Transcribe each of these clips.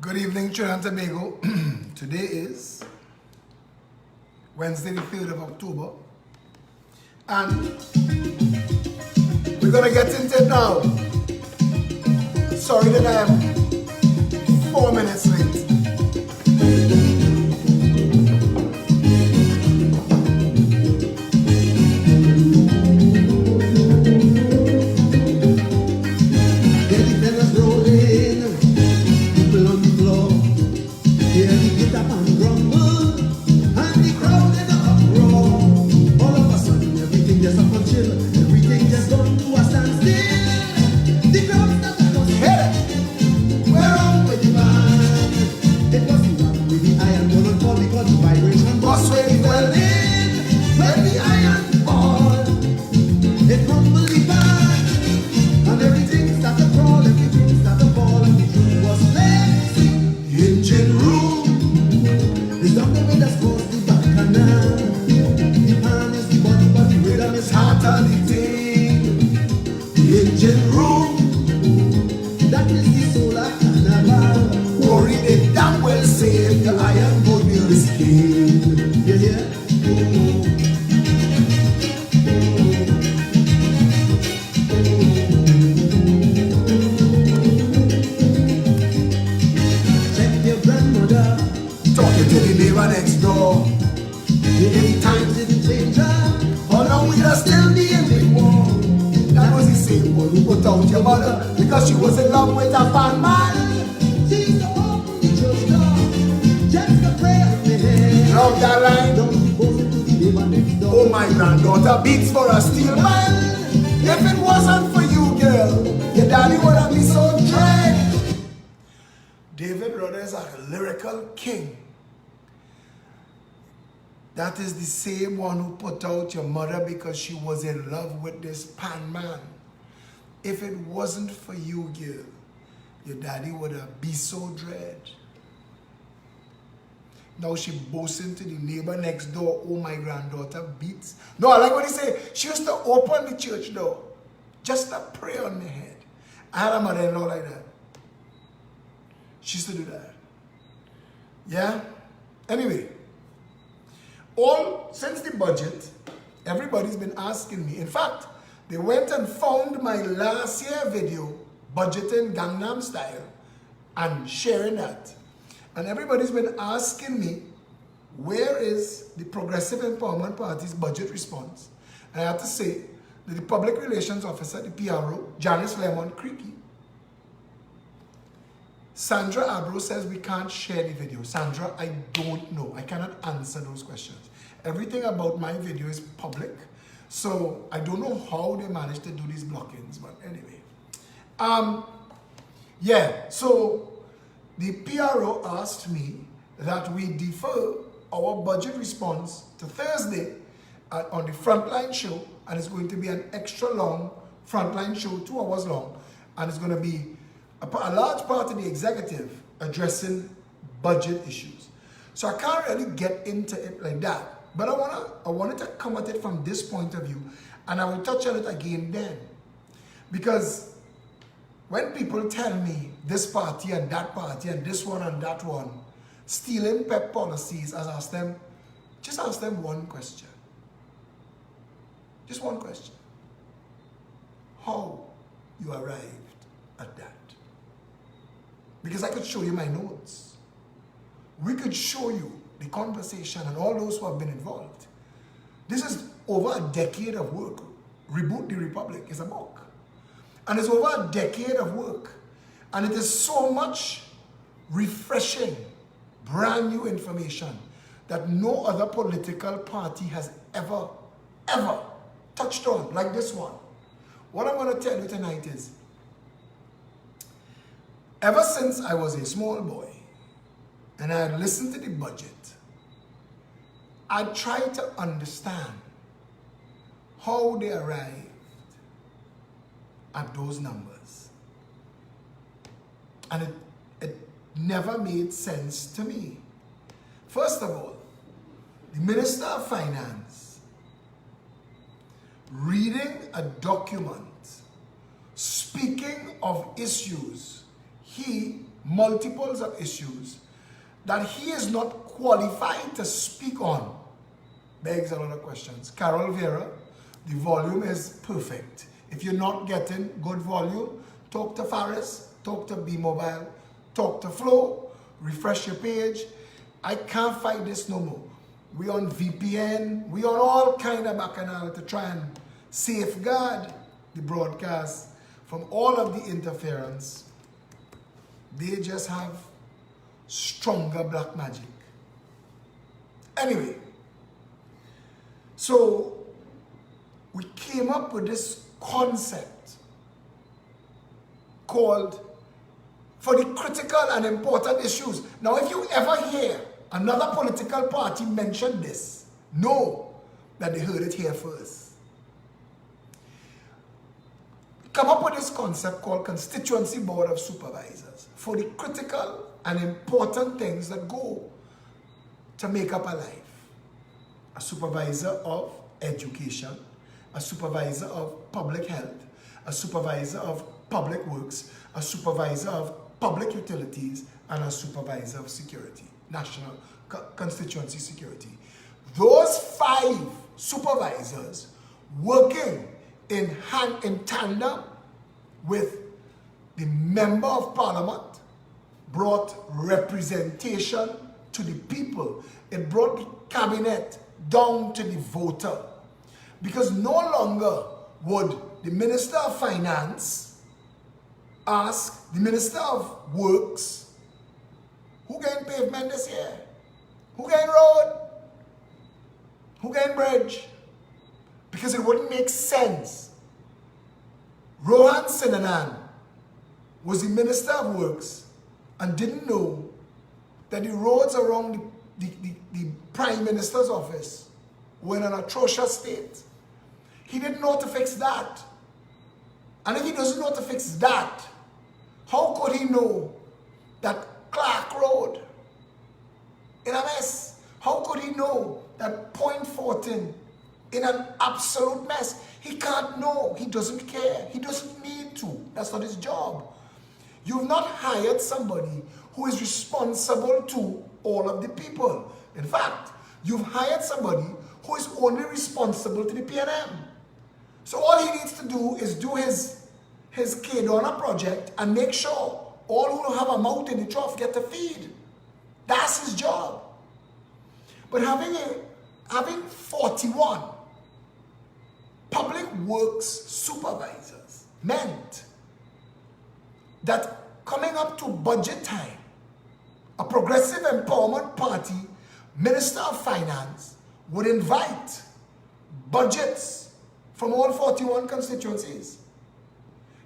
Good evening, Trinidad and Tobago. Today is Wednesday, the 3rd of October. And we're going to get into it now. Sorry that I am 4 minutes late. Because she was in love with a fan man. She used to open the church door just to pray on the head. Love that line. Oh, my granddaughter beats for a steel man. If it wasn't for you, girl, your daddy would have been so dread. David Rudder is a lyrical king. That is the same one who put out your mother because she was in love with this pan man. If it wasn't for you, girl, your daddy would have been so dread. Now she boasts into the neighbor next door, oh, my granddaughter beats. No, I like what he said. She used to open the church door just to pray on my head. I had a mother-in-law like that. She used to do that. Yeah? Anyway, since the budget, everybody's been asking me. In fact, they went and found my last year video, budgeting Gangnam Style, and sharing that. And everybody's been asking me, where is the Progressive Empowerment Party's budget response? And I have to say that the Public Relations Officer, the PRO, Janice Lemon Creaky, Sandra Abro says we can't share the video. Sandra, I don't know. I cannot answer those questions. Everything about my video is public. So I don't know how they managed to do these blockings, but anyway. Yeah, so the PRO asked me that we defer our budget response to Thursday on the Frontline show, and it's going to be an extra long Frontline show, 2 hours long, and it's going to be a large part of the executive addressing budget issues. So I can't really get into it like that. But I wanted to come at it from this point of view, and I will touch on it again then. Because when people tell me this party and this one and that one, stealing PEP policies, just ask them one question. Just one question. How you arrived at that? Because I could show you my notes. We could show you the conversation and all those who have been involved. This is over a decade of work. Reboot the Republic is a book. And it's over a decade of work. And it is so much refreshing, brand new information that no other political party has ever touched on like this one. What I'm going to tell you tonight is, ever since I was a small boy and I had listened to the budget, I tried to understand how they arrived at those numbers. And it never made sense to me. First of all, the Minister of Finance reading a document speaking of issues he multiples of issues that he is not qualified to speak on begs a lot of questions. Carol Vera, the volume is perfect. If you're not getting good volume, talk to Faris, talk to B-Mobile, talk to Flow, refresh your page. I can't fight this no more. We on VPN, we on all kind of bacchanal to try and safeguard the broadcast from all of the interference. They just have stronger black magic. Anyway, so we came up with this concept called for the critical and important issues. Now, if you ever hear another political party mention this, know that they heard it here first. Come up with this concept called Constituency Board of Supervisors for the critical and important things that go to make up a life. A supervisor of education, a supervisor of public health, a supervisor of public works, a supervisor of public utilities, and a supervisor of security, national constituency security. Those 5 supervisors working in tandem with the member of parliament brought representation to the people. It brought the cabinet down to the voter. Because no longer would the Minister of Finance ask the Minister of Works, who getting pavement this year? Who getting road? Who getting bridge? Because it wouldn't make sense. Rohan Sinanan was the Minister of Works and didn't know that the roads around the Prime Minister's office were in an atrocious state. He didn't know how to fix that. And if he doesn't know how to fix that, how could he know that Clark Road in a mess? How could he know that Point 14 in an absolute mess? He can't know. He doesn't care. He doesn't need to. That's not his job. You've not hired somebody who is responsible to all of the people. In fact, you've hired somebody who is only responsible to the PNM. So all he needs to do is do his K-Donna project and make sure all who don't have a mouth in the trough get to feed. That's his job. But having 41 public works supervisors meant that coming up to budget time, a progressive empowerment party Minister of Finance would invite budgets from all 41 constituencies.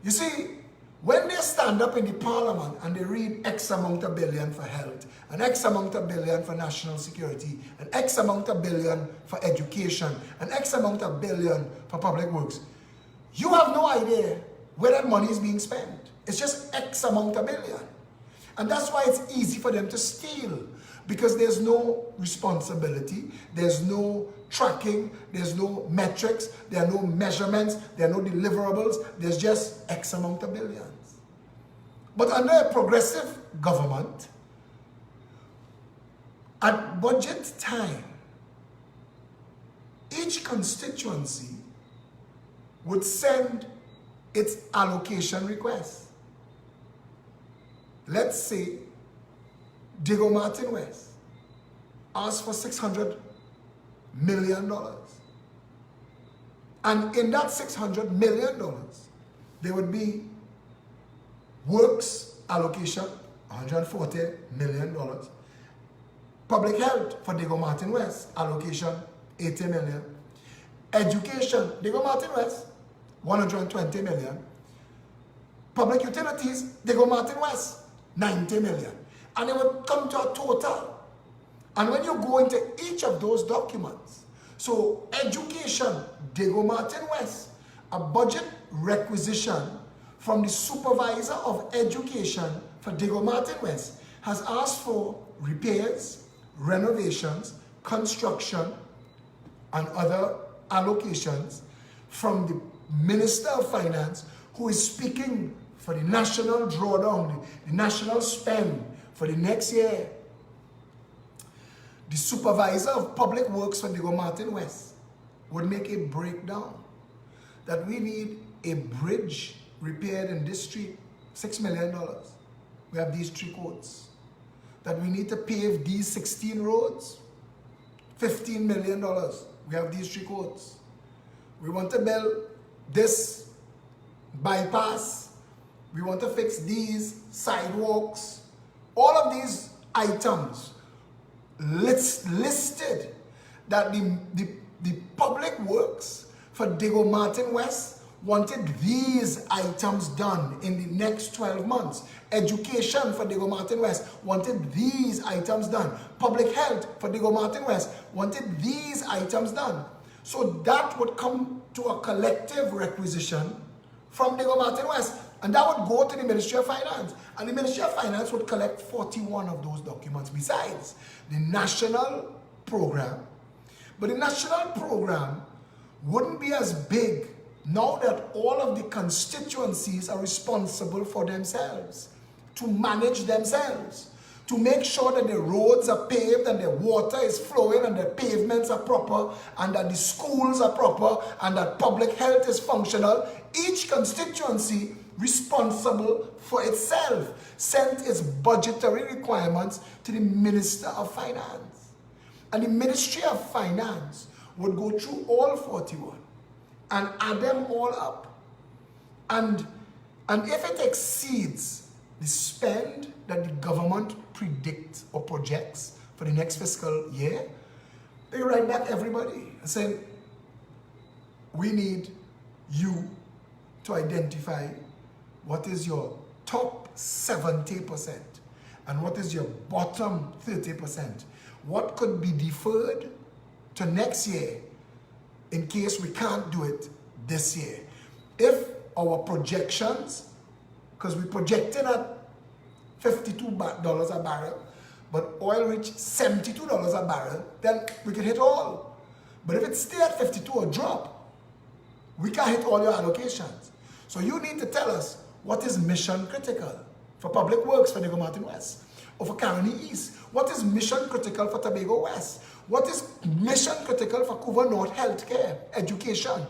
You see, when they stand up in the parliament and they read X amount of billion for health, and X amount of billion for national security, and X amount of billion for education, and X amount of billion for public works, you have no idea where that money is being spent. It's just X amount of billion. And that's why it's easy for them to steal, because there's no responsibility, there's no tracking, there's no metrics, there are no measurements, there are no deliverables, there's just X amount of billions. But under a progressive government, at budget time, each constituency would send its allocation request. Let's say Diego Martin West asked for $600 million. And in that $600 million, there would be works allocation, $140 million. Public health for Diego Martin West, allocation, $80 million. Education, Diego Martin West, $120 million. Public utilities, Diego Martin West, $90 million. And it would come to a total. And when you go into each of those documents, so education, Diego Martin West, a budget requisition from the supervisor of education for Diego Martin West has asked for repairs, renovations, construction, and other allocations from the Minister of Finance, who is speaking for the national drawdown, the national spend for the next year. The supervisor of public works for Diego Martin West would make a breakdown that we need a bridge repaired in this street, $6 million. We have these 3 quotes. That we need to pave these 16 roads, $15 million. We have these 3 quotes. We want to build this bypass. We want to fix these sidewalks. All of these items listed that the public works for Diego Martin West wanted these items done in the next 12 months. Education for Diego Martin West wanted these items done. Public health for Diego Martin West wanted these items done. So that would come to a collective requisition from Diego Martin West. And that would go to the Ministry of Finance. And the Ministry of Finance would collect 41 of those documents besides the national program. But the national program wouldn't be as big now that all of the constituencies are responsible for themselves, to manage themselves, to make sure that the roads are paved and the water is flowing and the pavements are proper and that the schools are proper and that public health is functional. Each constituency responsible for itself sent its budgetary requirements to the Minister of Finance. And the Ministry of Finance would go through all 41 and add them all up. And if it exceeds the spend that the government predicts or projects for the next fiscal year, they write back everybody and say, we need you to identify what is your top 70% and what is your bottom 30%. What could be deferred to next year in case we can't do it this year. If our projections, because we're projecting at $52 a barrel, but oil reached $72 a barrel, then we can hit all. But if it stay at 52 or drop, we can't hit all your allocations. So you need to tell us what is mission critical for public works for Diego Martin West or for Caroni East. What is mission critical for Tobago West? What is mission critical for Couva North healthcare, education?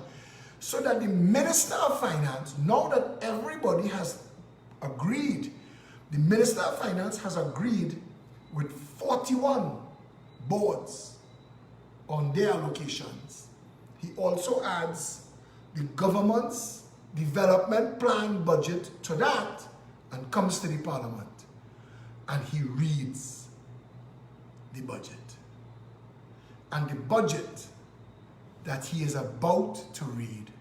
So that the Minister of Finance, now that everybody has agreed, the Minister of Finance has agreed with 41 boards on their allocations. He also adds the government's development plan budget to that and comes to the Parliament and he reads the budget. And the budget that he is about to read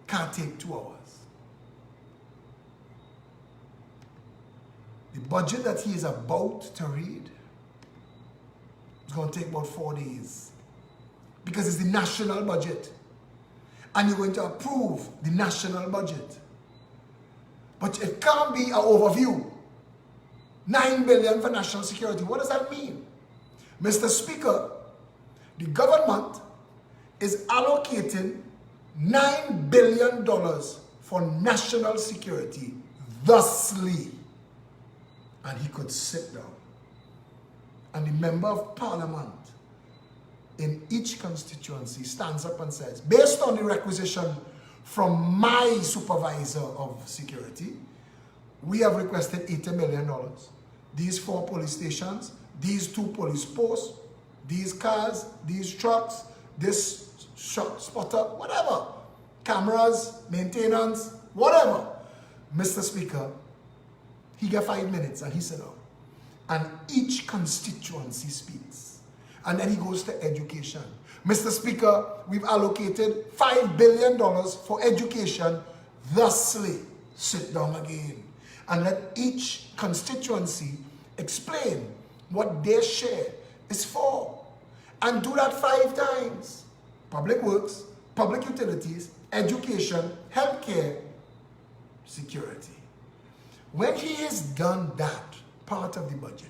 can't take 2 hours. The budget that he is about to read is going to take about 4 days because it's the national budget and you're going to approve the national budget. But it can't be an overview. $9 billion for national security. What does that mean? Mr. Speaker, the government is allocating $9 billion for national security thusly. And he could sit down. And the member of parliament in each constituency stands up and says, based on the requisition from my supervisor of security, we have requested $80 million. These 4 police stations, these 2 police posts, these cars, these trucks, this shot spotter, whatever, cameras, maintenance, whatever. Mr. Speaker, he get 5 minutes and he sit down. And each constituency speaks. And then he goes to education. Mr. Speaker, we've allocated $5 billion for education. Thusly, sit down again. And let each constituency explain what their share is for. And do that 5 times. Public works, public utilities, education, healthcare, security. When he has done that part of the budget,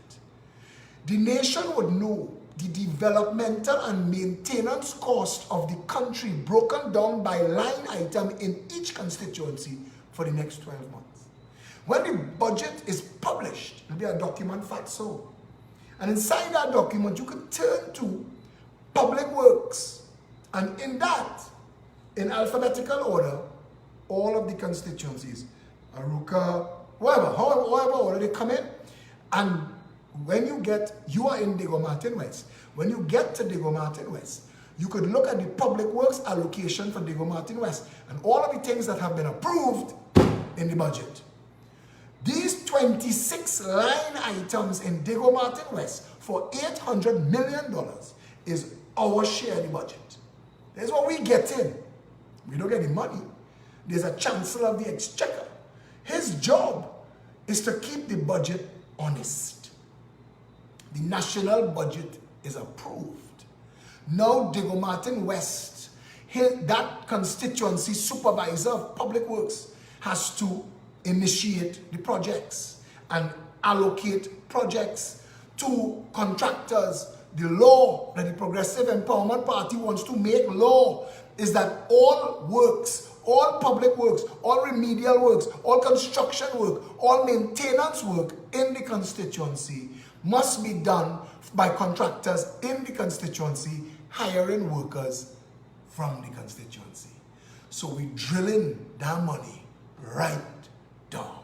the nation would know the developmental and maintenance cost of the country broken down by line item in each constituency for the next 12 months. When the budget is published, it will be a document fatso. And inside that document, you could turn to public works. And in that, in alphabetical order, all of the constituencies, Aruka, however order they come in. And when you are in Diego Martin West. When you get to Diego Martin West, you could look at the public works allocation for Diego Martin West and all of the things that have been approved in the budget. These 26 line items in Diego Martin West for $800 million is our share of the budget. That's what we get in. We don't get the money. There's a chancellor of the exchequer. His job is to keep the budget honest. The national budget is approved. Now Diego Martin West, that constituency supervisor of public works, has to initiate the projects and allocate projects to contractors. The law that the Progressive Empowerment Party wants to make law is that all works, all public works, all remedial works, all construction work, all maintenance work in the constituency must be done by contractors in the constituency, hiring workers from the constituency. So we drill in that money right down.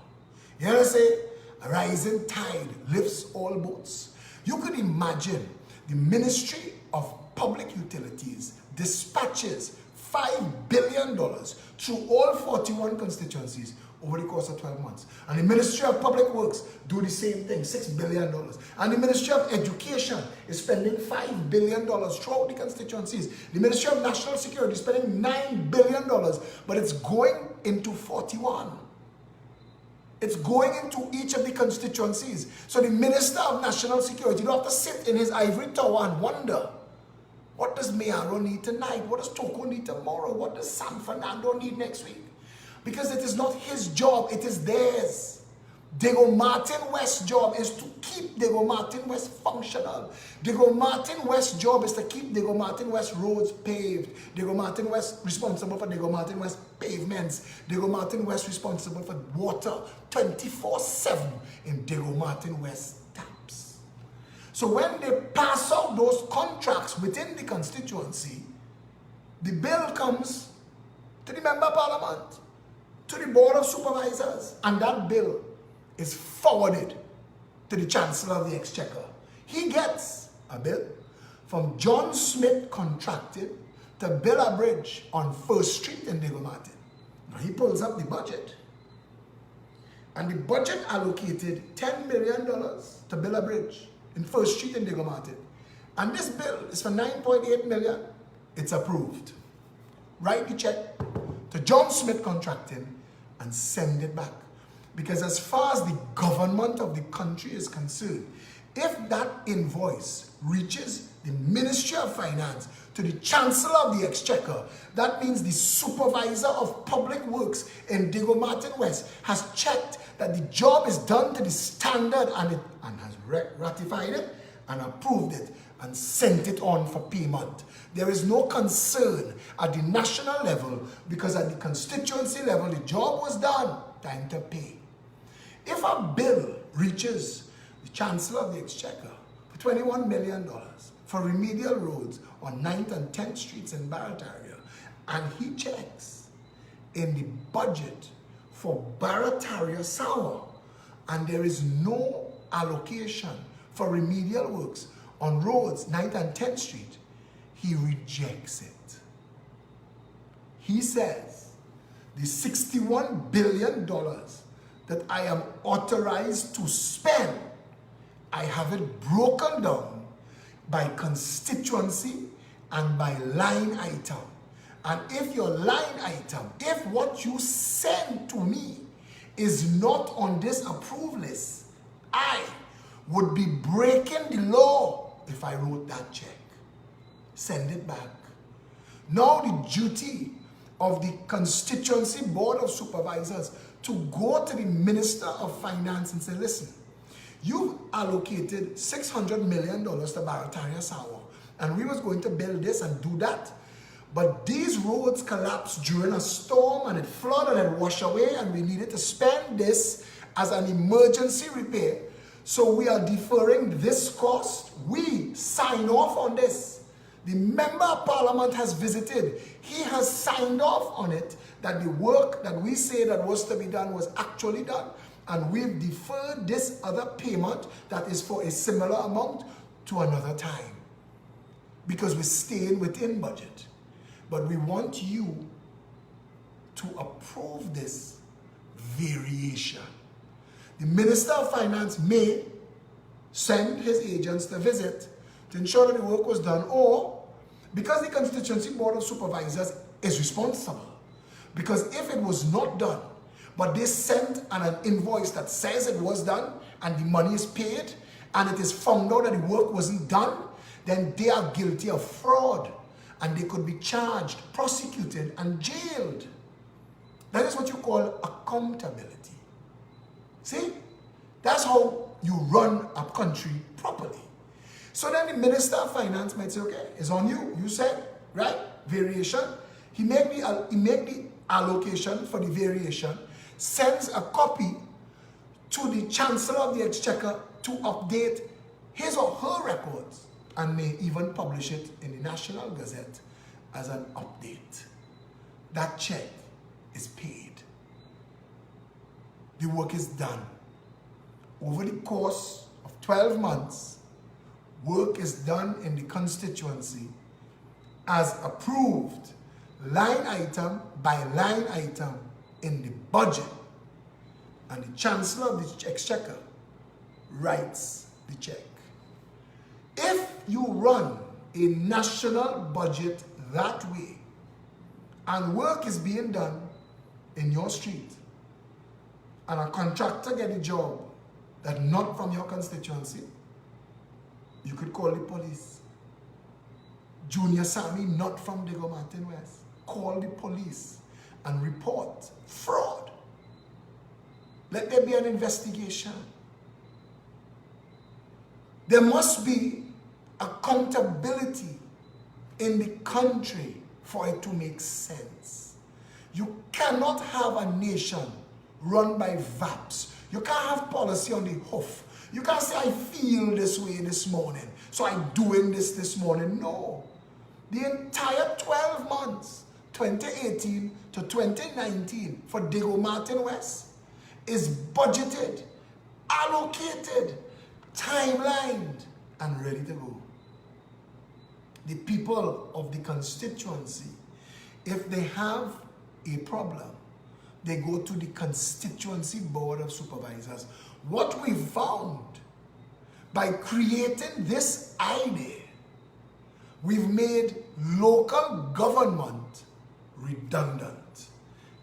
You know what I say? A rising tide lifts all boats. You could imagine the Ministry of Public Utilities dispatches $5 billion through all 41 constituencies over the course of 12 months. And the Ministry of Public Works do the same thing, $6 billion. And the Ministry of Education is spending $5 billion throughout the constituencies. The Ministry of National Security is spending $9 billion, but it's going into 41. It's going into each of the constituencies. So the Minister of National Security don't have to sit in his ivory tower and wonder, what does Mayaro need tonight? What does Toko need tomorrow? What does San Fernando need next week? Because it is not his job, it is theirs. Diego Martin West's job is to keep Diego Martin West functional. Diego Martin West's job is to keep Diego Martin West roads paved. Diego Martin West responsible for Diego Martin West pavements. Diego Martin West responsible for water 24/7 in Diego Martin West taps. So when they pass out those contracts within the constituency, the bill comes to the member of parliament, to the board of supervisors, and that bill is forwarded to the Chancellor of the Exchequer. He gets a bill from John Smith Contracting to build a bridge on 1st Street in Diego Martin. Now he pulls up the budget, and the budget allocated $10 million to build a bridge in 1st Street in Diego Martin. And this bill is for $9.8 million. It's approved. Write the check to John Smith Contracting and send it back. Because as far as the government of the country is concerned, if that invoice reaches the Ministry of Finance to the Chancellor of the Exchequer, that means the Supervisor of Public Works in Diego Martin West has checked that the job is done to the standard and has ratified it and approved it and sent it on for payment. There is no concern at the national level because at the constituency level, the job was done, time to pay. If a bill reaches the Chancellor of the Exchequer for $21 million for remedial roads on 9th and 10th Streets in Barataria, and he checks in the budget for Barataria Sawa, and there is no allocation for remedial works on roads 9th and 10th Street, he rejects it. He says the $61 billion that I am authorized to spend, I have it broken down by constituency and by line item. And if your line item, if what you send to me is not on this approved list, I would be breaking the law if I wrote that check. Send it back. Now the duty of the Constituency Board of Supervisors to go to the Minister of Finance and say, listen, You've allocated $600 million to Barataria Sawa, and we was going to build this and do that. But these roads collapsed during a storm and it flooded and washed away, and we needed to spend this as an emergency repair. So we are deferring this cost. We sign off on this. The member of parliament has visited. He has signed off on it, that the work that we say that was to be done was actually done. And we've deferred this other payment that is for a similar amount to another time, because we're staying within budget. But we want you to approve this variation. The Minister of Finance may send his agents to visit to ensure that the work was done, or because the Constituency Board of Supervisors is responsible. Because if it was not done, but they sent an invoice that says it was done and the money is paid, and it is found out that the work wasn't done, then they are guilty of fraud and they could be charged, prosecuted, and jailed. That is what you call accountability. See? That's how you run a country properly. So then the Minister of Finance might say, okay, it's on you. You said, right? Variation. He make the allocation for the variation, sends a copy to the Chancellor of the Exchequer to update his or her records, and may even publish it in the National Gazette as an update. That check is paid. The work is done. Over the course of 12 months, work is done in the constituency as approved, line item by line item in the budget. And the Chancellor of the Exchequer writes the check. If you run a national budget that way, and work is being done in your street, and a contractor get a job that not from your constituency, you could call the police. Junior Sammy not from Diego Martin West, call the police and report fraud. Let there be an investigation. There must be accountability in the country for it to make sense. You cannot have a nation run by VAPs. You can't have policy on the hoof. You can't say, I feel this way this morning, so I'm doing this morning. No. The entire 12 months, 2018 to 2019, for Diego Martin West is budgeted, allocated, timelined, and ready to go. The people of the constituency, if they have a problem, they go to the Constituency Board of Supervisors. What we found by creating this idea, we've made local government redundant,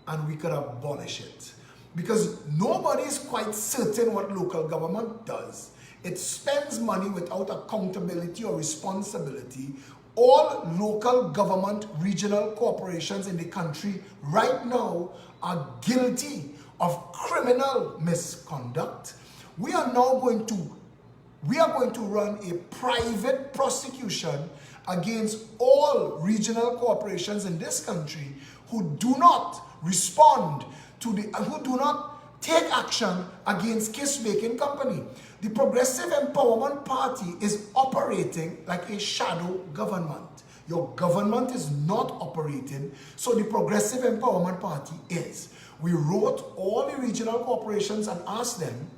and we could abolish it. Because nobody is quite certain what local government does. It spends money without accountability or responsibility. All local government regional corporations in the country right now are guilty of criminal misconduct. We are going to run a private prosecution against all regional corporations in this country who do not respond to who do not take action against case-making company. The Progressive Empowerment Party is operating like a shadow government. Your government is not operating, so the Progressive Empowerment Party is. We wrote all the regional corporations and asked them,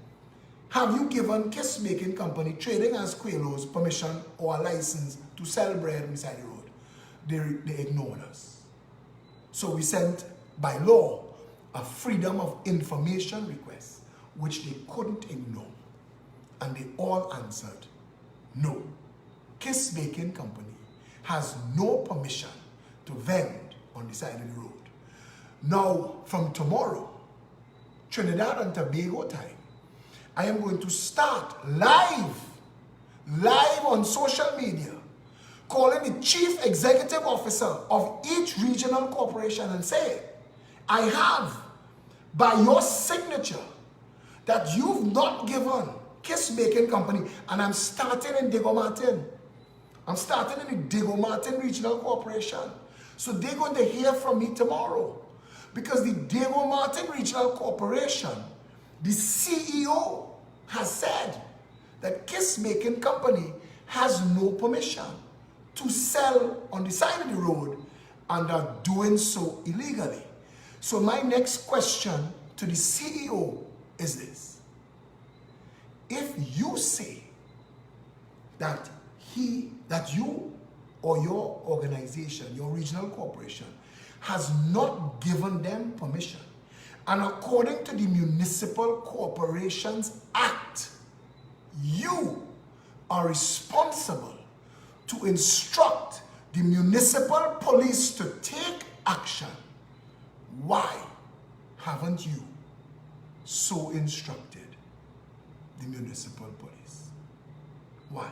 have you given case-making company trading as Quailos permission or a license to sell bread beside the road? They ignored us. So we sent, by law, a freedom of information request, which they couldn't ignore. And they all answered, no. Case-making company has no permission to vend on the side of the road. Now, from tomorrow, Trinidad and Tobago time, I am going to start live on social media, calling the chief executive officer of each regional corporation and say, I have, by your signature, that you've not given Kiss Baking Company, and I'm starting in Diego Martin. I'm starting in the Diego Martin Regional Corporation. So they're going to hear from me tomorrow. Because the Diego Martin Regional Corporation, the CEO has said that Kiss Baking Company has no permission to sell on the side of the road and are doing so illegally. So my next question to the CEO is this. If you say that you or your organization, your regional corporation, has not given them permission, and according to the Municipal Corporations Act, you are responsible to instruct the municipal police to take action, why haven't you so instructed the municipal police? Why?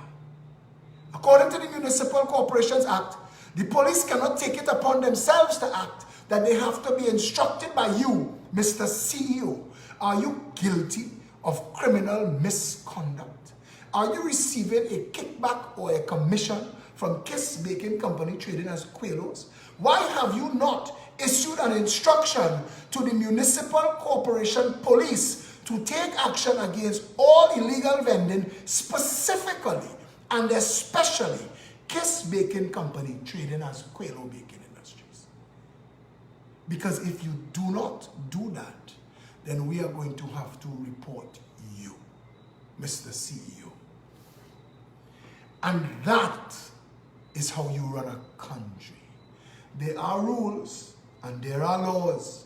According to the Municipal Corporations Act, the police cannot take it upon themselves to act, that they have to be instructed by you, Mr. CEO. Are you guilty of criminal misconduct? Are you receiving a kickback or a commission from Kiss Baking Company trading as Quelos? Why have you not issued an instruction to the Municipal Corporation Police to take action against all illegal vending, specifically and especially Kiss Baking Company trading as Quello Baking Industries? Because if you do not do that, then we are going to have to report you, Mr. CEO. And that is how you run a country. There are rules and there are laws.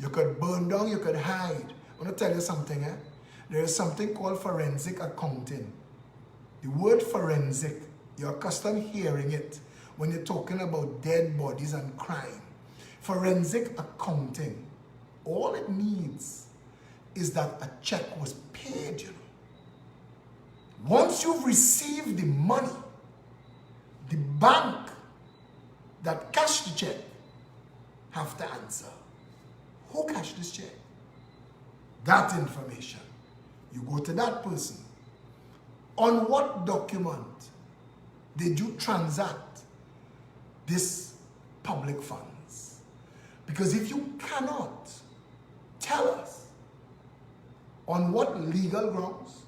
You could burn down, you could hide. I want to tell you something. There is something called forensic accounting. The word forensic, you're accustomed hearing it when you're talking about dead bodies and crime. Forensic accounting, all it means is that a check was paid, you know. Once you've received the money, the bank that cashed the check have to answer. Who cashed this check? That information. You go to that person. On what document did you transact this public funds? Because if you cannot tell us on what legal grounds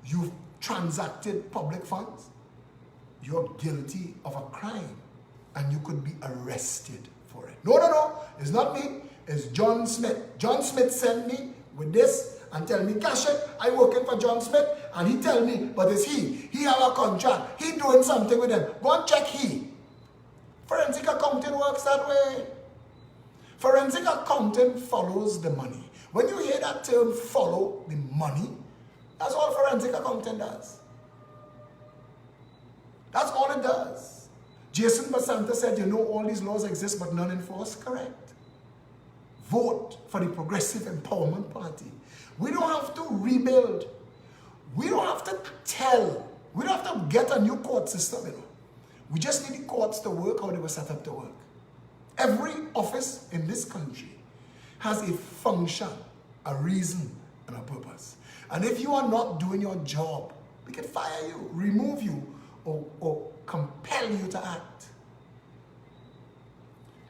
you've transacted public funds, you're guilty of a crime and you could be arrested for it. No, it's not me, it's John Smith. John Smith sent me with this and tell me, cash it, I working for John Smith, and he tell me, but it's he have a contract, he doing something with them. Go and check he. Forensic accounting works that way. Forensic accounting follows the money. When you hear that term, follow the money, that's all forensic accounting does. That's all it does. Jason Basanta said, you know, all these laws exist but none enforced. Correct. Vote for the Progressive Empowerment Party. We don't have to rebuild. We don't have to tell. We don't have to get a new court system, you know. We just need the courts to work how they were set up to work. Every office in this country has a function, a reason, and a purpose. And if you are not doing your job, we can fire you, remove you, or compel you to act.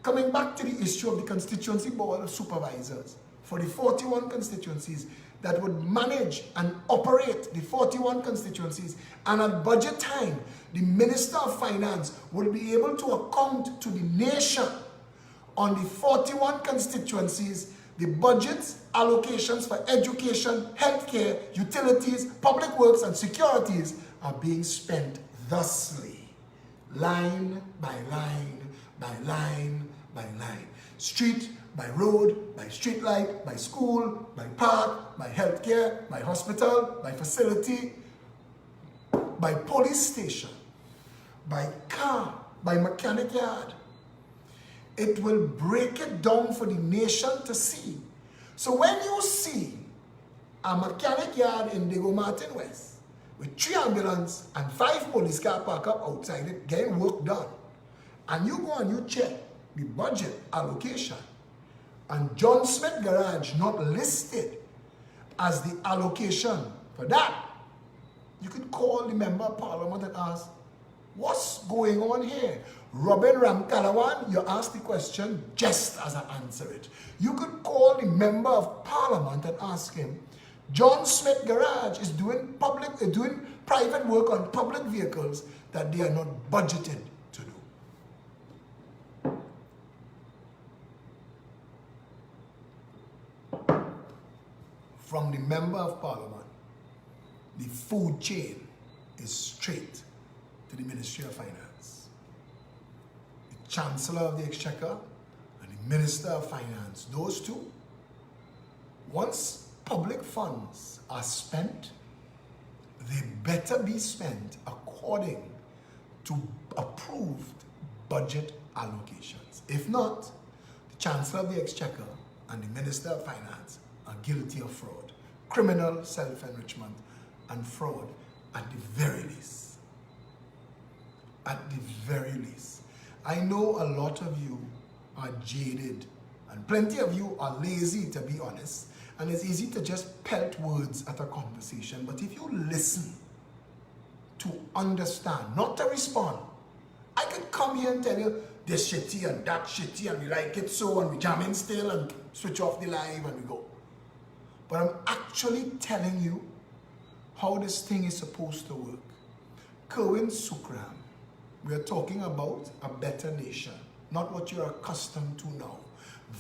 Coming back to the issue of the Constituency Board of Supervisors, for the 41 constituencies that would manage and operate the 41 constituencies, and at budget time, the Minister of Finance will be able to account to the nation on the 41 constituencies, the budgets, allocations for education, healthcare, utilities, public works, and securities are being spent thusly, line by line, by line, by line. Street by road, by street light, by school, by park, by healthcare, by hospital, by facility, by police station, by car, by mechanic yard. It will break it down for the nation to see. So when you see a mechanic yard in Diego Martin West with 3 ambulances and 5 police cars parked up outside it getting work done, and you go and you check the budget allocation, and John Smith Garage not listed as the allocation for that, You could call the member of parliament and ask, what's going on here? Robin Ramkalawan, you ask the question just as I answer it. You could call the member of parliament and ask him, John Smith Garage is doing private work on public vehicles that they are not budgeted to do. From the member of parliament, the food chain is straight to the Ministry of Finance. The Chancellor of the Exchequer and the Minister of Finance, those two, once public funds are spent, they better be spent according to approved budget allocations. If not, the Chancellor of the Exchequer and the Minister of Finance are guilty of fraud, criminal self-enrichment, and fraud at the very least. At the very least. I know a lot of you are jaded and plenty of you are lazy, to be honest, and it's easy to just pelt words at a conversation. But if you listen to understand, not to respond, I could come here and tell you this shitty and that shitty and we like it so and we jam in still and switch off the live and we go. But I'm actually telling you how this thing is supposed to work. Kerwin Sukram, we are talking about a better nation, not what you're accustomed to now.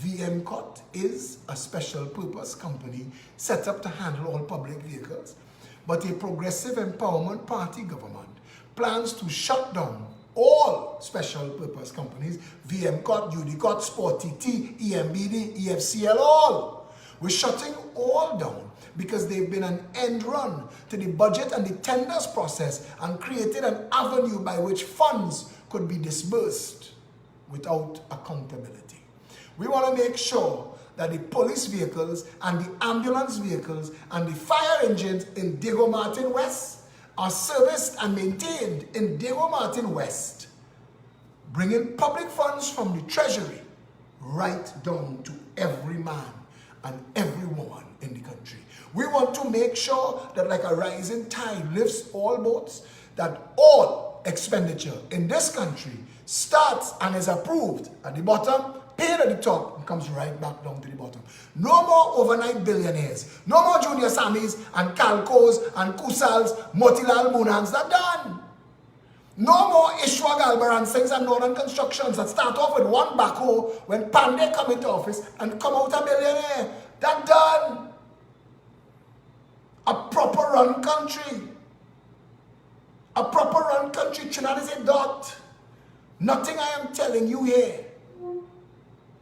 VMCOT is a special purpose company set up to handle all public vehicles, but a progressive empowerment party government plans to shut down all special purpose companies, VMCOT, UDCOT, Sport TT, EMBD, EFCL, all. We're shutting all down because they've been an end run to the budget and the tenders process and created an avenue by which funds could be disbursed without accountability. We want to make sure that the police vehicles and the ambulance vehicles and the fire engines in Diego Martin West are serviced and maintained in Diego Martin West, bringing public funds from the treasury right down to every man and every woman in the country. We want to make sure that like a rising tide lifts all boats, that all expenditure in this country starts and is approved at the bottom, paid at the top, and comes right back down to the bottom. No more overnight billionaires. No more Junior Sammies and Calcos and Kusals, Motilal Munans. They're done. No more Ishwa Galbar and Sings and Northern Constructions that start off with one backhoe when Pandey come into office and come out a billionaire. They're done. A proper run country. A proper run country. Trinidad is a dot. Nothing I am telling you here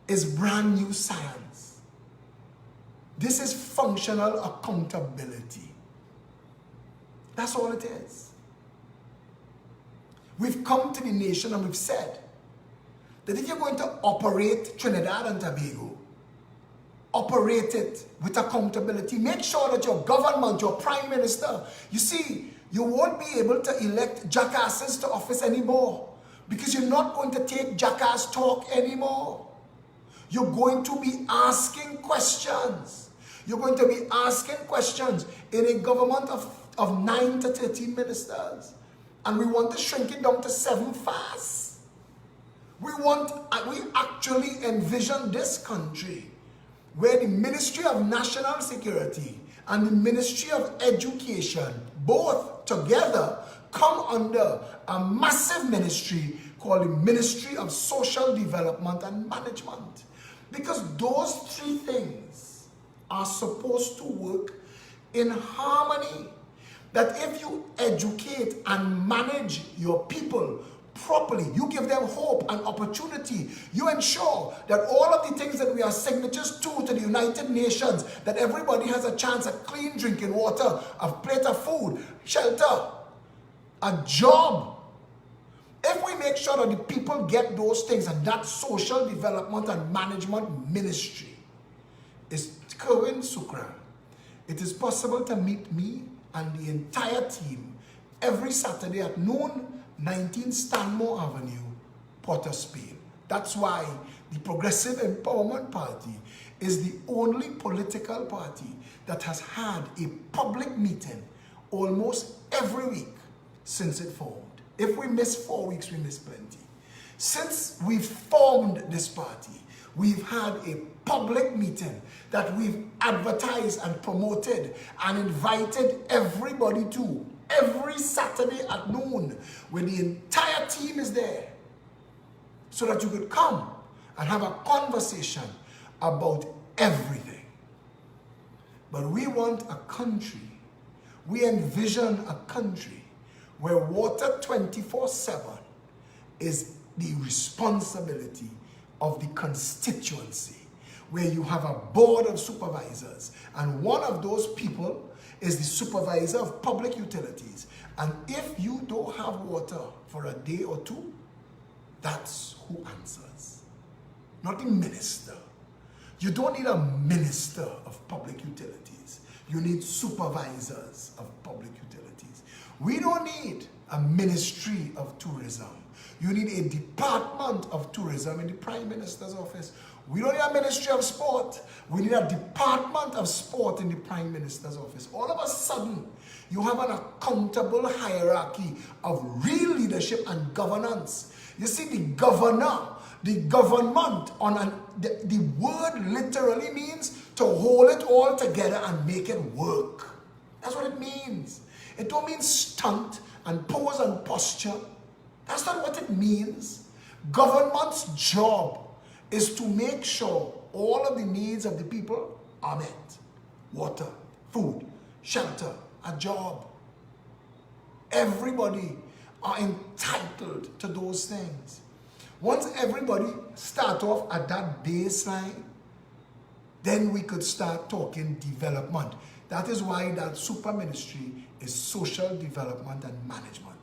is brand new science. This is functional accountability. That's all it is. We've come to the nation and we've said that if you're going to operate Trinidad and Tobago, operate it with accountability. Make sure that your government, your prime minister, you see, you won't be able to elect jackasses to office anymore because you're not going to take jackass talk anymore. You're going to be asking questions. You're going to be asking questions in a government of 9 to 13 ministers. And we want to shrink it down to 7 fast. We actually envision this country where the Ministry of National Security and the Ministry of Education, both together, come under a massive ministry called the Ministry of Social Development and Management. Because those three things are supposed to work in harmony. That if you educate and manage your people properly, you give them hope and opportunity, you ensure that all of the things that we are signatures to the United Nations, that everybody has a chance at clean drinking water, a plate of food, shelter, a job. If we make sure that the people get those things, and that social development and management ministry is Kerwin Sukram, it is possible to meet me and the entire team every Saturday at noon, 19 Stanmore Avenue, Port of Spain. That's why the Progressive Empowerment Party is the only political party that has had a public meeting almost every week since it formed. If we miss 4 weeks, we miss plenty. Since we formed this party, we've had a public meeting that we've advertised and promoted and invited everybody to every Saturday at noon, where the entire team is there, so that you could come and have a conversation about everything. But we want a country, we envision a country where water 24/7 is the responsibility of the constituency, where you have a board of supervisors, and one of those people is the supervisor of public utilities. And if you don't have water for a day or two, that's who answers, not the minister. You don't need a minister of public utilities. You need supervisors of public utilities. We don't need a ministry of tourism. You need a department of tourism in the Prime Minister's office. We don't need a ministry of sport. We need a department of sport in the Prime Minister's office. All of a sudden, you have an accountable hierarchy of real leadership and governance. You see, the governor, the government, the word literally means to hold it all together and make it work. That's what it means. It don't mean stunt and pose and posture. That's not what it means. Government's job is to make sure all of the needs of the people are met. Water, food, shelter, a job. Everybody are entitled to those things. Once everybody start off at that baseline, then we could start talking development. That is why that super ministry is social development and management.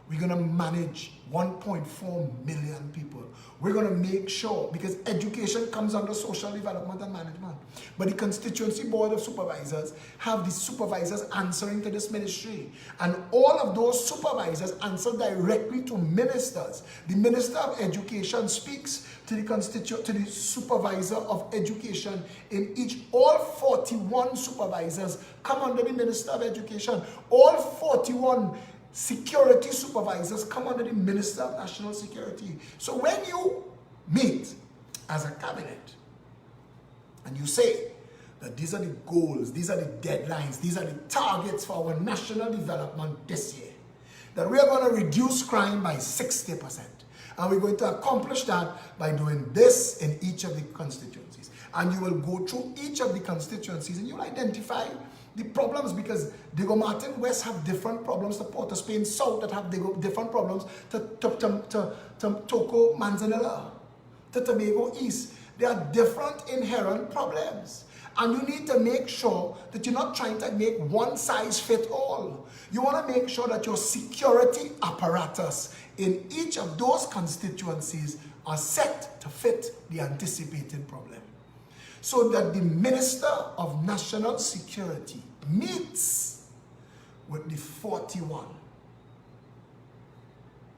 We're going to manage 1.4 million people. We're going to make sure, because education comes under social development and management. But the Constituency Board of Supervisors have the supervisors answering to this ministry. And all of those supervisors answer directly to ministers. The Minister of Education speaks to the supervisor of education in each. All 41 supervisors come under the Minister of Education. All 41 security supervisors come under the Minister of National Security. So when you meet as a cabinet and you say that these are the goals, these are the deadlines, these are the targets for our national development this year, that we are going to reduce crime by 60%. And we're going to accomplish that by doing this in each of the constituencies. And you will go through each of the constituencies and you'll identify the problems, because Diego Martin West have different problems to Port of Spain South that have different problems to Toco Manzanilla, to Tobago East. There are different inherent problems. And you need to make sure that you're not trying to make one size fit all. You want to make sure that your security apparatus in each of those constituencies are set to fit the anticipated problem. So that the Minister of National Security meets with the 41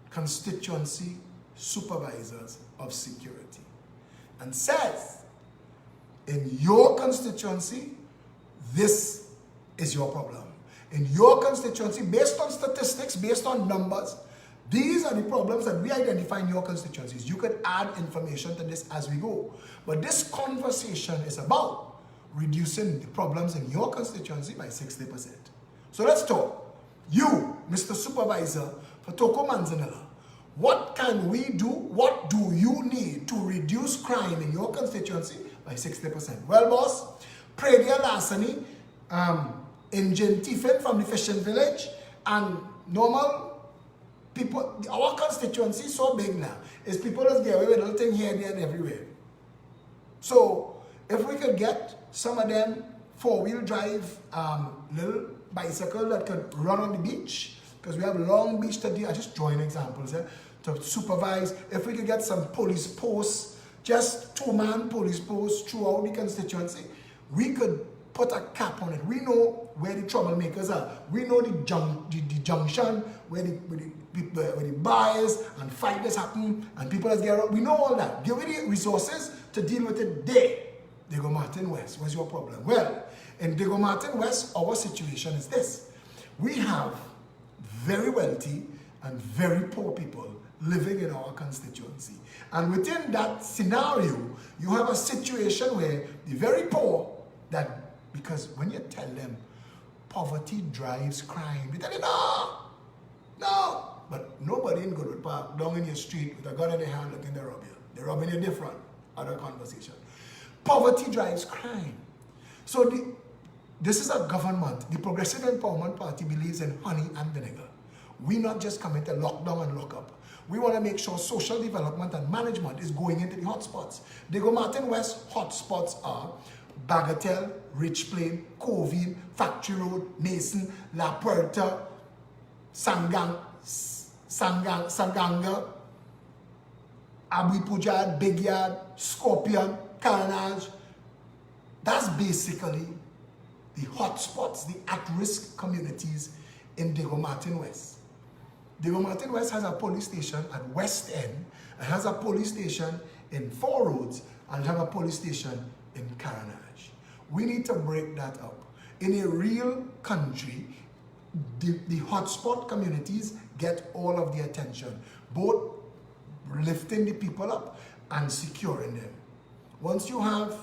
constituency supervisors of security and says, in your constituency, this is your problem. In your constituency, based on statistics, based on numbers, these are the problems that we identify in your constituencies. You could add information to this as we go. But this conversation is about reducing the problems in your constituency by 60%. So let's talk. You, Mr. Supervisor for Toco Manzanilla, what can we do? What do you need to reduce crime in your constituency by 60%? Well, boss, Pradia Lassani, in Gentifin from the fishing village, and normal people, our constituency is so big now, is people just get away with little thing here, there, and everywhere. So, if we could get some of them four-wheel drive little bicycle that could run on the beach, because we have Long Beach to do, I just drawing examples here, to supervise. If we could get some police posts, just two-man police posts throughout the constituency, we could put a cap on it. We know where the troublemakers are. We know the junction where the buyers and fighters happen and people that get out. We know all that. Give me the resources to deal with it there. Diego Martin West, what's your problem? Well, in Diego Martin West, our situation is this. We have very wealthy and very poor people living in our constituency. And within that scenario, you have a situation where the very poor, because when you tell them poverty drives crime, they tell you, no. But nobody in Goodwood Park, down in your street with a gun in their hand looking to rob you. They're robbing you different. Other conversation. Poverty drives crime. So this is a government. The Progressive Empowerment Party believes in honey and vinegar. We not just come into lockdown and lock up. We want to make sure social development and management is going into the hotspots. Diego Martin West hotspots are Bagatelle, Rich Plain, Covine, Factory Road, Mason, La Puerta, Sanganga, Abu Pujad, Big Yard, Scorpion, Carnage. That's basically the hotspots, the at-risk communities in Diego Martin West. Diego Martin West has a police station at West End, and has a police station in Four Roads, and has a police station in Carnage. We need to break that up. In a real country, the hotspot communities get all of the attention, both lifting the people up and securing them. Once you have,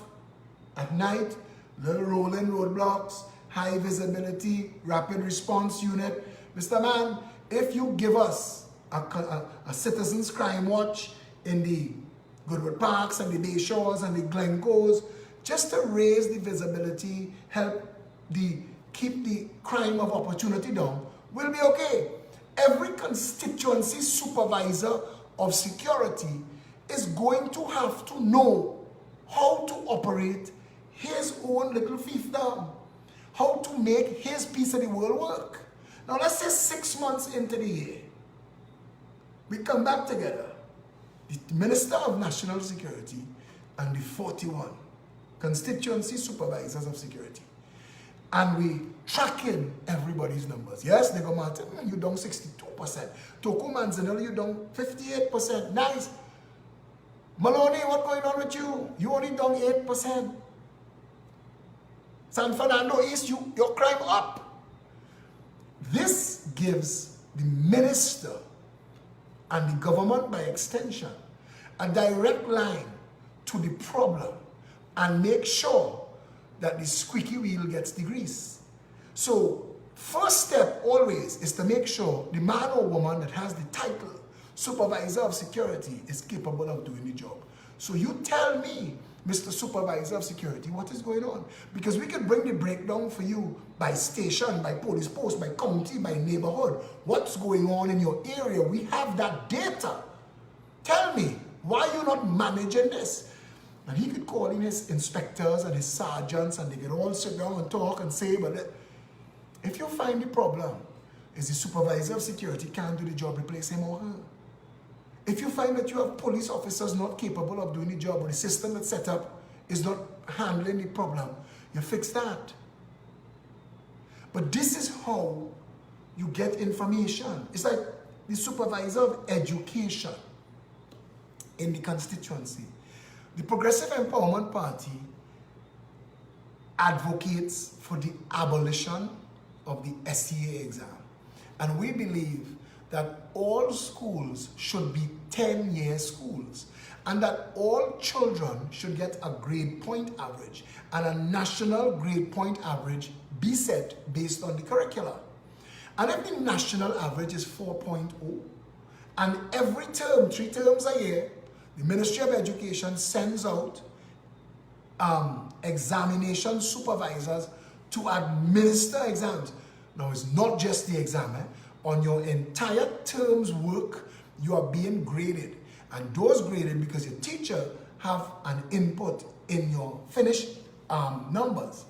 at night, little rolling roadblocks, high visibility, rapid response unit, Mr. Man, if you give us a citizens crime watch in the Goodwood Parks and the Bay Shores and the Glencoes, just to raise the visibility, help keep the crime of opportunity down, we'll be okay. Every constituency supervisor of security is going to have to know how to operate his own little fiefdom, how to make his piece of the world work. Now let's say 6 months into the year, we come back together, the Minister of National Security and the 41 constituency supervisors of security, and we track in everybody's numbers. Yes, Diego Martin, you down 62%. Toku Manzanello, you down 58%. Nice. Maloney, what's going on with you? You only down 8%. San Fernando East, your crime up. This gives the minister and the government by extension a direct line to the problem and make sure that the squeaky wheel gets the grease. So first step always is to make sure the man or woman that has the title supervisor of security is capable of doing the job. So you tell me, Mr. Supervisor of Security, what is going on? Because we can bring the breakdown for you by station, by police post, by county, by neighborhood. What's going on in your area? We have that data. Tell me, why are you not managing this? And he could call in his inspectors and his sergeants, and they could all sit down and talk and say, but if you find the problem is the supervisor of security can't do the job, replace him or her. If you find that you have police officers not capable of doing the job, or the system that's set up is not handling the problem, you fix that. But this is how you get information. It's like the supervisor of education in the constituency. The Progressive Empowerment Party advocates for the abolition of the SEA exam. And we believe that all schools should be 10-year schools, and that all children should get a grade point average, and a national grade point average be set based on the curricula. And if the national average is 4.0, and every term, 3 terms a year, the Ministry of Education sends out examination supervisors to administer exams. Now, it's not just the exam. On your entire term's work, you are being graded. And those graded because your teacher have an input in your finished numbers.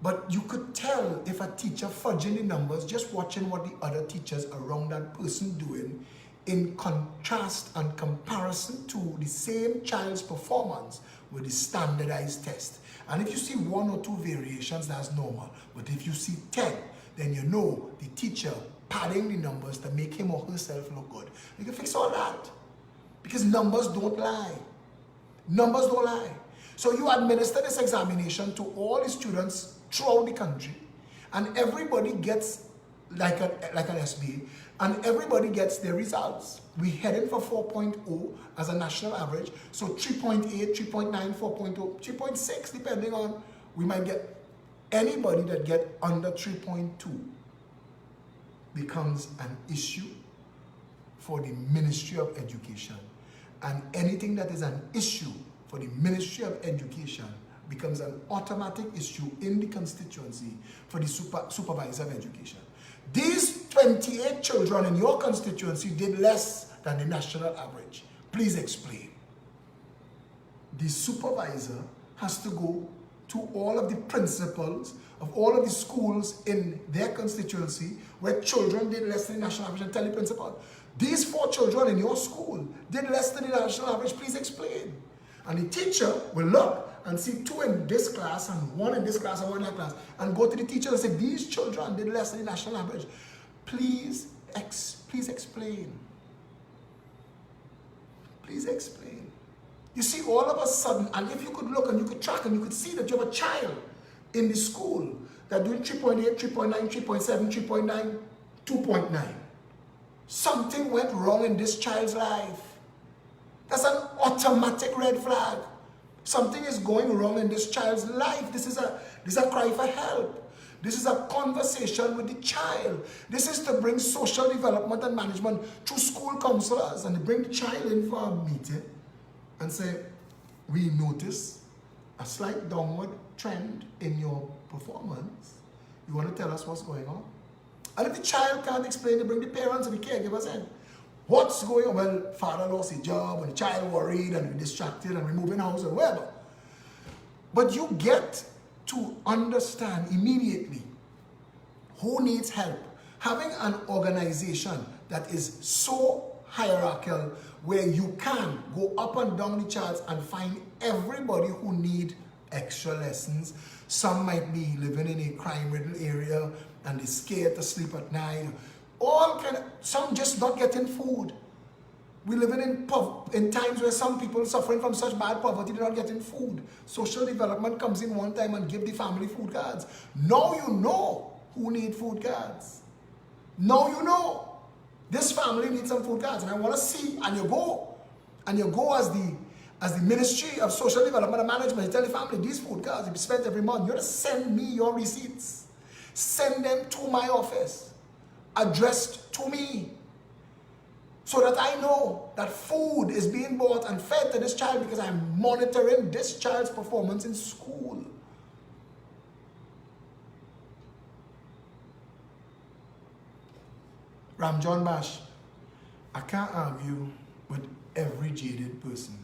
But you could tell if a teacher fudging the numbers just watching what the other teachers around that person doing in contrast and comparison to the same child's performance with the standardized test. And if you see 1 or 2 variations, that's normal. But if you see 10, then you know the teacher padding the numbers to make him or herself look good. You can fix all that. Because numbers don't lie. Numbers don't lie. So you administer this examination to all the students throughout the country, and everybody gets like an SBA, and everybody gets their results. We heading for 4.0 as a national average, so 3.8, 3.9, 4.0, 3.6, depending on, we might get anybody that get under 3.2 becomes an issue for the Ministry of Education. And anything that is an issue for the Ministry of Education becomes an automatic issue in the constituency for the supervisor of education. These 28 children in your constituency did less than the national average. Please explain. The supervisor has to go to all of the principals of all of the schools in their constituency where children did less than the national average and tell the principal, these 4 children in your school did less than the national average, please explain. And the teacher will look and see 2 in this class and 1 in this class and 1 in that class, and go to the teacher and say, these children did less than the national average. Please explain. Please explain. You see, all of a sudden, and if you could look and you could track and you could see that you have a child in the school that doing 3.8, 3.9, 3.7, 3.9, 2.9. Something went wrong in this child's life. That's an automatic red flag. Something is going wrong in this child's life. This is a cry for help. This is a conversation with the child. This is to bring social development and management through school counselors, and they bring the child in for a meeting and say, we notice a slight downward trend in your performance. You want to tell us what's going on? And if the child can't explain, they bring the parents and the caregivers in. What's going on? Well, father lost his job, and the child worried and distracted and removing house or whatever. But you get to understand immediately who needs help. Having an organization that is so hierarchical where you can go up and down the charts and find everybody who need extra lessons. Some might be living in a crime-ridden area and they're scared to sleep at night. Some just not getting food. We living in times where some people suffering from such bad poverty, they're not getting food. Social development comes in one time and give the family food cards. Now you know who need food cards. Now you know. This family needs some food cards, and I want to see, and you go as the Ministry of Social Development and Management, you tell the family, these food cards, you spend every month, you have to send me your receipts. Send them to my office, addressed to me, so that I know that food is being bought and fed to this child because I'm monitoring this child's performance in school. Ram John Bash, I can't argue with every jaded person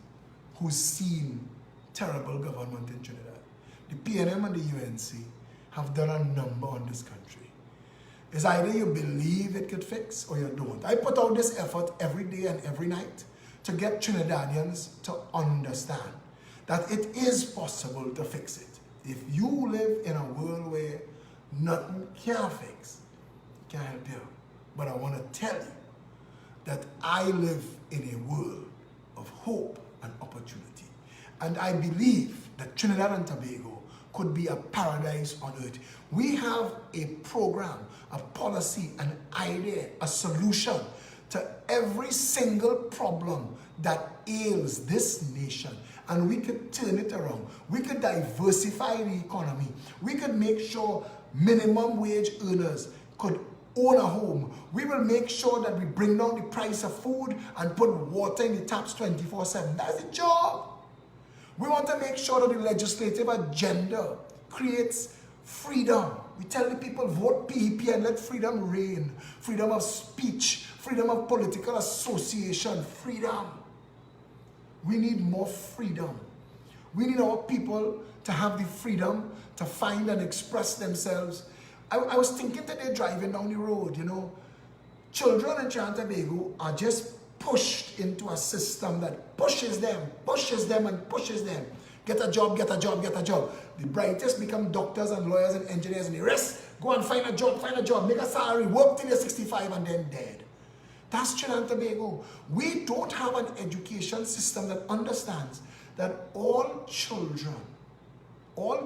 who's seen terrible government in Trinidad. The PNM and the UNC have done a number on this country. It's either you believe it could fix or you don't. I put out this effort every day and every night to get Trinidadians to understand that it is possible to fix it. If you live in a world where nothing can fix, it can't help you. But I want to tell you that I live in a world of hope and opportunity. And I believe that Trinidad and Tobago could be a paradise on earth. We have a program, a policy, an idea, a solution to every single problem that ails this nation. And we could turn it around. We could diversify the economy. We could make sure minimum wage earners could own a home. We will make sure that we bring down the price of food and put water in the taps 24/7. That's the job. We want to make sure that the legislative agenda creates freedom. We tell the people, vote PEP and let freedom reign. Freedom of speech, freedom of political association, freedom. We need more freedom. We need our people to have the freedom to find and express themselves. I was thinking today driving down the road, you know, children in Trinidad and Tobago are just pushed into a system that pushes them and pushes them. Get a job, get a job, get a job. The brightest become doctors and lawyers and engineers, and the rest go and find a job, make a salary, work till you're 65 and then dead. That's Trinidad and Tobago. We don't have an education system that understands that all children, all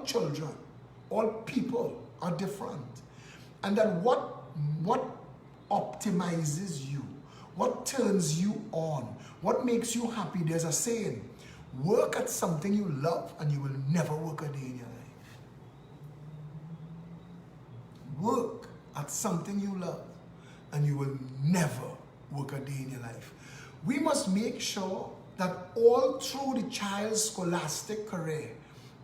people are different. And that what what optimizes you, what turns you on, what makes you happy. There's a saying, work at something you love and you will never work a day in your life. Work at something you love and you will never work a day in your life. We must make sure that all through the child's scholastic career,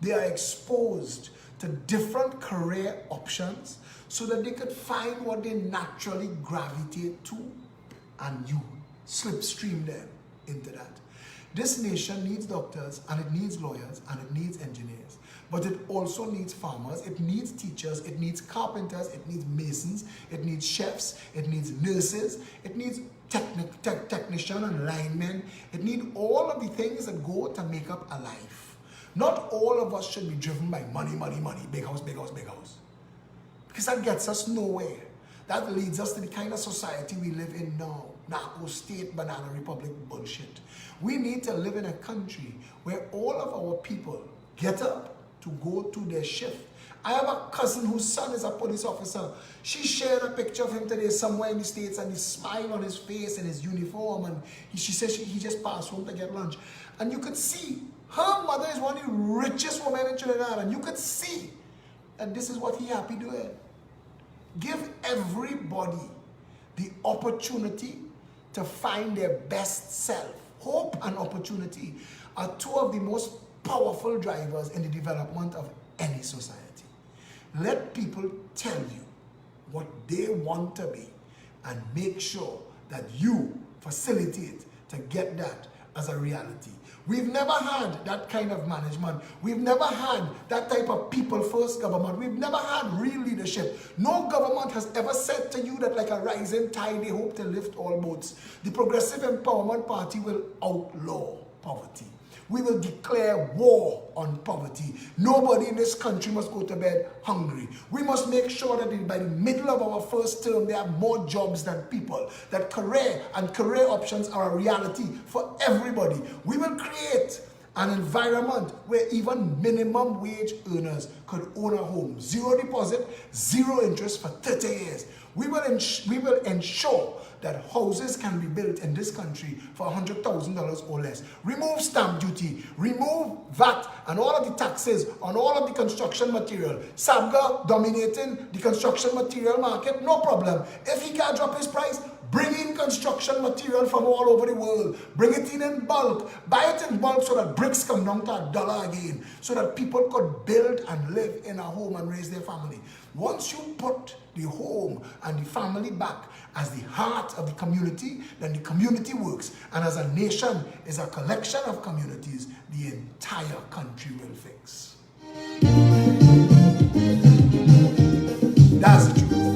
they are exposed to different career options so that they could find what they naturally gravitate to, and you slipstream them into that. This nation needs doctors, and it needs lawyers, and it needs engineers. But it also needs farmers, it needs teachers, it needs carpenters, it needs masons, it needs chefs, it needs nurses, it needs technician and linemen. It needs all of the things that go to make up a life. Not all of us should be driven by money, money, money, big house, big house, big house. Because that gets us nowhere. That leads us to the kind of society we live in now. Narco state, banana republic bullshit. We need to live in a country where all of our people get up to go to their shift. I have a cousin whose son is a police officer. She shared a picture of him today somewhere in the States, and the smile on his face and his uniform, and she says he just passed home to get lunch. And you could see her mother is one of the richest women in Trinidad, and you could see that this is what he happy doing. Give everybody the opportunity to find their best self. Hope and opportunity are two of the most powerful drivers in the development of any society. Let people tell you what they want to be and make sure that you facilitate to get that as a reality. We've never had that kind of management. We've never had that type of people-first government. We've never had real leadership. No government has ever said to you that like a rising tide, they hope to lift all boats. The Progressive Empowerment Party will outlaw poverty. We will declare war on poverty. Nobody in this country must go to bed hungry. We must make sure that by the middle of our first term, there are more jobs than people. That career and career options are a reality for everybody. We will create an environment where even minimum wage earners could own a home. Zero deposit, zero interest for 30 years. We will ensure that houses can be built in this country for $100,000 or less. Remove stamp duty, remove VAT and all of the taxes on all of the construction material. SABGA dominating the construction material market, no problem. If he can't drop his price, bring in construction material from all over the world. Bring it in bulk. Buy it in bulk so that bricks come down to $1 again. So that people could build and live in a home and raise their family. Once you put the home and the family back as the heart of the community, then the community works. And as a nation is a collection of communities, the entire country will fix. That's the truth.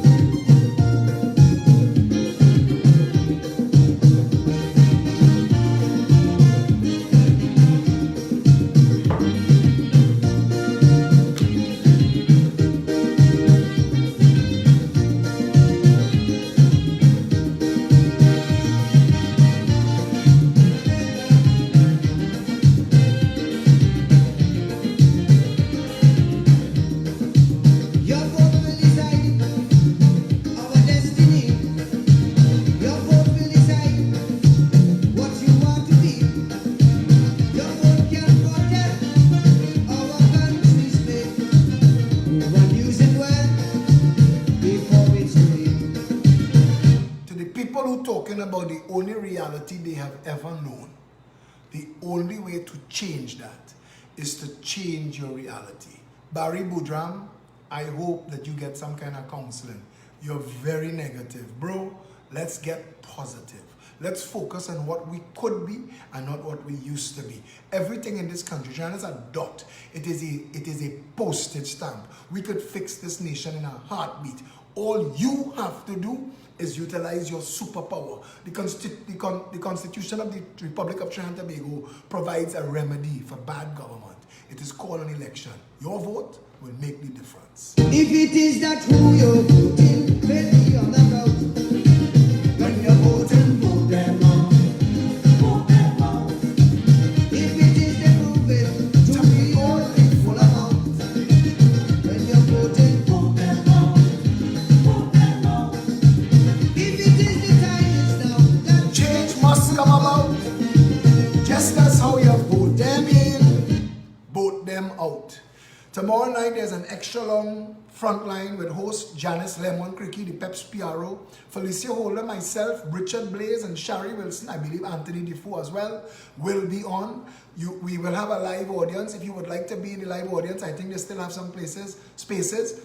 About the only reality they have ever known. The only way to change that is to change your reality. Barry Boudram, I hope that you get some kind of counseling. You're very negative. Bro, let's get positive. Let's focus on what we could be and not what we used to be. Everything in this country, China is a dot. It is a postage stamp. We could fix this nation in a heartbeat. All you have to do is utilize your superpower. The Constitution of the Republic of Trinidad and Tobago provides a remedy for bad government. It is called an election. Your vote will make the difference. If it is that who you're voting, maybe on the road. When you're voting, vote them out. Vote them out. If it is the movement to be only full amount. When you're voting, vote them out. Vote them out. Tomorrow night, there's an extra long front line with host Janice Lemon Cricky, the Pep's PRO, Felicia Holder, myself, Richard Blaze, and Shari Wilson. I believe Anthony Defoe as well will be on. We will have a live audience. If you would like to be in the live audience, I think they still have some spaces.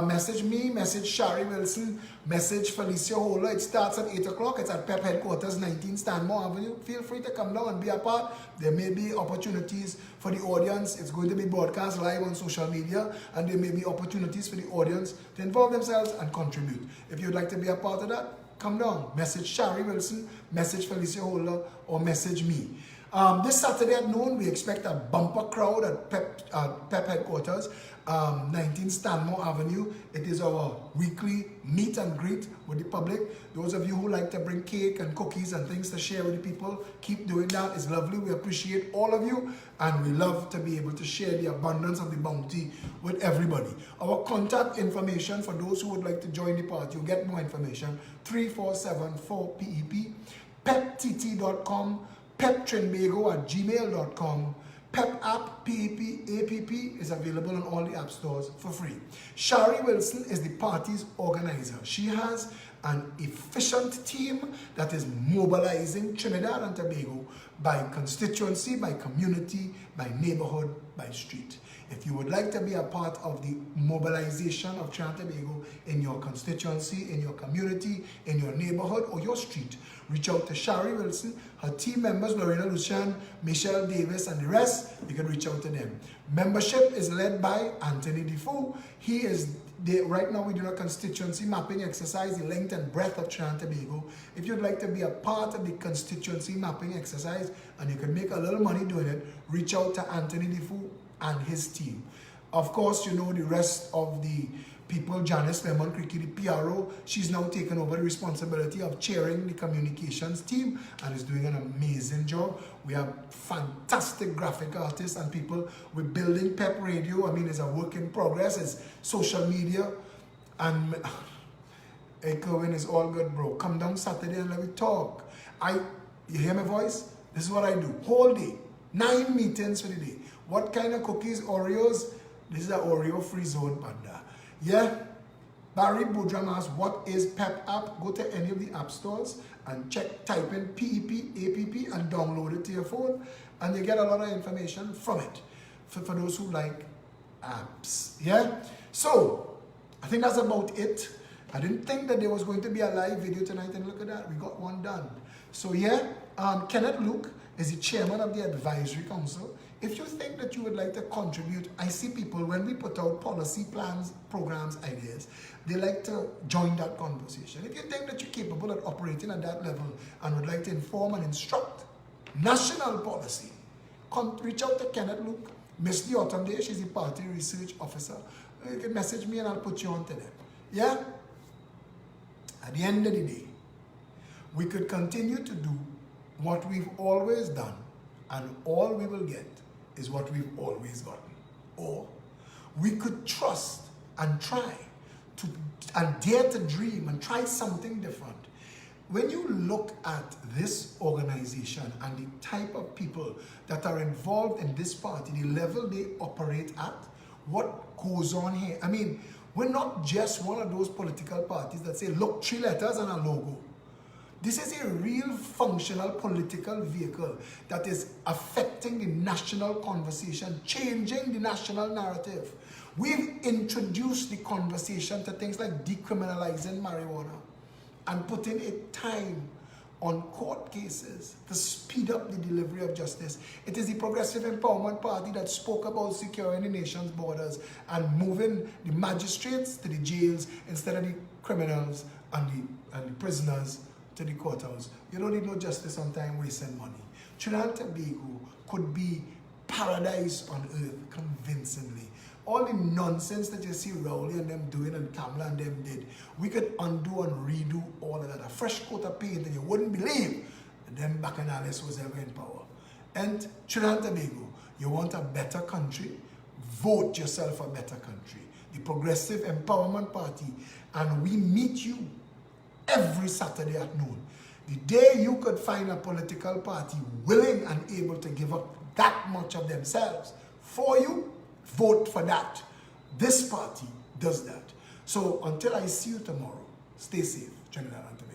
Message me, message Shari Wilson, message Felicia Holder. It starts at 8 o'clock. It's at PEP headquarters, 19 Stanmore Avenue. Feel free to come down and be a part. There may be opportunities for the audience. It's going to be broadcast live on social media, and there may be opportunities for the audience to involve themselves and contribute. If you'd like to be a part of that, come down. Message Shari Wilson, message Felicia Holder, or message me. This Saturday at noon, we expect a bumper crowd at PEP headquarters, 19 Stanmore Avenue. It is our weekly meet and greet with the public. Those of you who like to bring cake and cookies and things to share with the people, keep doing that. It's lovely. We appreciate all of you, and we love to be able to share the abundance of the bounty with everybody. Our contact information for those who would like to join the party, you'll get more information, 3474PEP, peptt.com, peptrinbago@gmail.com. Pep app, PEP, APP is available on all the app stores for free. Shari Wilson is the party's organizer. She has an efficient team that is mobilizing Trinidad and Tobago by constituency, by community, by neighborhood, by street. If you would like to be a part of the mobilization of Trinidad and Tobago in your constituency, in your community, in your neighborhood, or your street, reach out to Shari Wilson, her team members, Lorena Lucian, Michelle Davis, and the rest. You can reach out to them. Membership is led by Anthony Defoe. He is right now we're doing a constituency mapping exercise, the length and breadth of Trinidad and Tobago. If you'd like to be a part of the constituency mapping exercise and you can make a little money doing it, reach out to Anthony Defoe and his team. Of course, you know the rest of the people, Janice Lemon Cricky, the PRO, she's now taken over the responsibility of chairing the communications team and is doing an amazing job. We have fantastic graphic artists and people. We're building Pep Radio. I mean, it's a work in progress. It's social media. And hey, Kerwin, it's all good, bro. Come down Saturday and let me talk. You hear my voice? This is what I do. Whole day. 9 meetings for the day. What kind of cookies? Oreos? This is an Oreo-free zone, panda. Yeah, Barry Boudram asks, what is PEP app? Go to any of the app stores and type in PEP, APP, and download it to your phone, and you get a lot of information from it for those who like apps. Yeah, so I think that's about it. I didn't think that there was going to be a live video tonight, and look at that, we got one done. So yeah, Kenneth Luke is the chairman of the advisory council. If you think that you would like to contribute, I see people, when we put out policy plans, programs, ideas, they like to join that conversation. If you think that you're capable of operating at that level and would like to inform and instruct national policy, reach out to Kenneth Luke, Miss the Autumn Day, she's the party research officer. You can message me and I'll put you on to them. Yeah? At the end of the day, we could continue to do what we've always done, and all we will get is what we've always gotten. Or we could trust and try to and dare to dream and try something different. When you look at this organization and the type of people that are involved in this party, the level they operate at, what goes on here, I mean, we're not just one of those political parties that say, look, 3 letters and a logo. This is a real functional political vehicle that is affecting the national conversation, changing the national narrative. We've introduced the conversation to things like decriminalizing marijuana and putting a time on court cases to speed up the delivery of justice. It is the Progressive Empowerment Party that spoke about securing the nation's borders and moving the magistrates to the jails instead of the criminals and the prisoners to the courthouse. You don't need no justice on time wasting money. Trinidad and Tobago could be paradise on earth convincingly. All the nonsense that you see Rowley and them doing and Kamala and them did, we could undo and redo all of that. A fresh coat of paint, and you wouldn't believe that them Bacchanalists was ever in power. And Trinidad and Tobago, you want a better country? Vote yourself a better country. The Progressive Empowerment Party, and we meet you every Saturday at noon. The day you could find a political party willing and able to give up that much of themselves for you, vote for that. This party does that. So until I see you tomorrow, stay safe, Trinidad and Tobago.